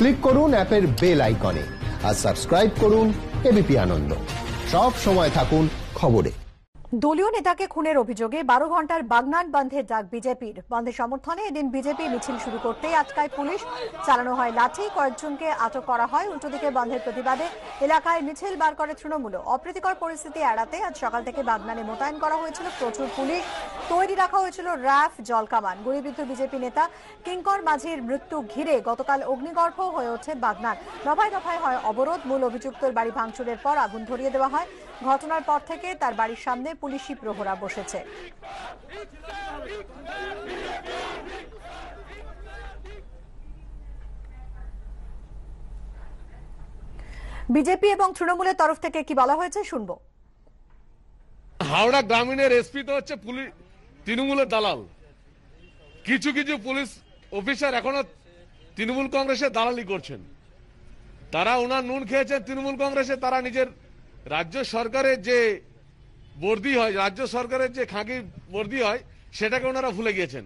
Click করুন অ্যাপের bell আইকনে আর সাবস্ক্রাইব করুন এবিপি আনন্দ। সব সময় থাকুন খবরে। দলীয় নেতাকে খুনের অভিযোগে 12 ঘন্টার বাগনান বন্ধের ডাক বিজেপির। বন্ধের সমর্থনে এদিন বিজেপি মিছিল শুরু করতেই আটকায় পুলিশ, চালানো হয় লাঠি, কয়েকজনকে আটক করা হয়। উল্টোদিকে বন্ধের প্রতিবাদে এলাকায় মিছিল বার করে তৃণমূল। অপ্রীতিকর পরিস্থিতি এড়াতে আজ সকাল থেকে বাগনানে মোতায়েন করা হয়েছিল প্রচুর পুলিশ, তৈরি রাখা হয়েছিল র্যাফ, জলকামান। গুলিবিদ্ধ বিজেপি নেতা কিঙ্কর মাঝির মৃত্যু ঘিরে গতকাল অগ্নিগর্ভ হয়ে ওঠে বাগনান। দফায় দফায় হয় অবরোধ। মূল অভিযুক্তের বাড়ি ভাঙচুরের পর আগুন ধরিয়ে দেওয়া হয়। ঘটনার পর থেকে তার বাড়ির সামনে পুলিশি প্রহরা বসেছে। বিজেপি এবং তৃণমূলের তরফ থেকে কি বলা হয়েছে শুনবো। হাওড়া গ্রামীণের এসপি তো হচ্ছে তৃণমূলের দালাল। কিছু কিছু পুলিশ অফিসার এখনো তৃণমূল কংগ্রেসের দালালি করছেন। তারা ওনার নুন খেয়েছেন তৃণমূল কংগ্রেসে। তারা নিজের রাজ্য সরকারের যে বর্দি হয়, রাজ্য সরকারের যে খাঁকি বর্দি হয়, সেটাকে ওনারা ভুলে গিয়েছেন।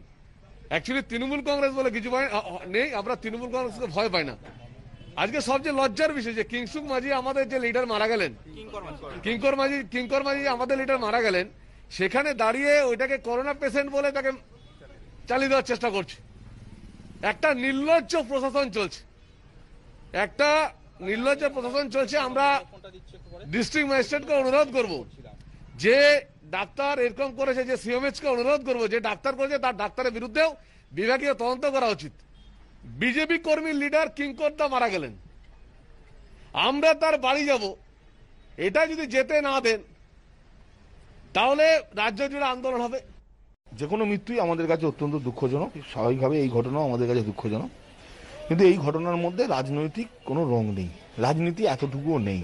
অ্যাকচুয়ালি তৃণমূল কংগ্রেস বলে কিছু নেই, আমরা তৃণমূল কংগ্রেসকে ভয় পাই না। আজকে সবচেয়ে লজ্জার বিষয় যে কিংসুক মাঝি আমাদের যে লিডার মারা গেলেন, কিঙ্কর মাঝি আমাদের লিডার মারা গেলেন, সেখানে দাঁড়িয়ে ওইটাকে করোনা পেশেন্ট বলে তাকে চালিয়ে দেওয়ার চেষ্টা করছে। একটা নির্লজ্জ প্রশাসন চলছে, একটা নির্লজ্জ প্রশাসন চলছে। আমরা ডিস্ট্রিক্ট ম্যাজিস্ট্রেটকে অনুরোধ করব, যে ডাক্তার এরকম করেছে, যে সিএমএইচ কে অনুরোধ করব, যে ডাক্তার করেছে তার ডাক্তারের বিরুদ্ধেও বিভাগীয় তদন্ত করা উচিত। বিজেপি কর্মী লিডার কিঙ্কর দা মারা গেলেন, আমরা তার বাড়ি যাব, এটা যদি যেতে না দেন তাহলে রাজ্য জুড়ে আন্দোলন হবে। যে কোনো মৃত্যুই আমাদের কাছে অত্যন্ত দুঃখজনক। স্বাভাবিকভাবে এই ঘটনাও আমাদের কাছে দুঃখজনক, কিন্তু এই ঘটনার মধ্যে রাজনৈতিক কোনো রং নেই, রাজনীতি এতটুকুও নেই।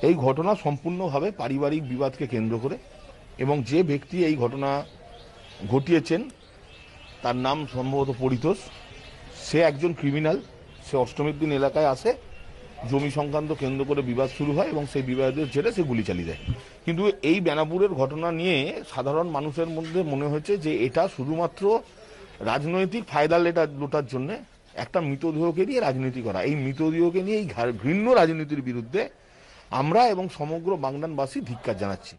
এই ঘটনা সম্পূর্ণভাবে পারিবারিক বিবাদকে কেন্দ্র করে, এবং যে ব্যক্তি এই ঘটনা ঘটিয়েছেন তার নাম সম্ভবত পরিতোষ। সে একজন ক্রিমিনাল। সে অষ্টমীর দিন এলাকায় আসে, জমি সংক্রান্ত কেন্দ্র করে বিবাদ শুরু হয় এবং সেই বিবাদের জেরে সে গুলি চালিয়ে দেয়। কিন্তু এই বেনাপুরের ঘটনা নিয়ে সাধারণ মানুষের মধ্যে মনে হয়েছে যে এটা শুধুমাত্র রাজনৈতিক ফায়দা লোটার জন্য একটা মৃতদেহকে নিয়ে রাজনীতি করা। এই মৃতদেহকে নিয়ে এই ঘৃণ্য রাজনীতির বিরুদ্ধে আমরা এবং সমগ্র বাগনানবাসী ধিক্কার জানাচ্ছি।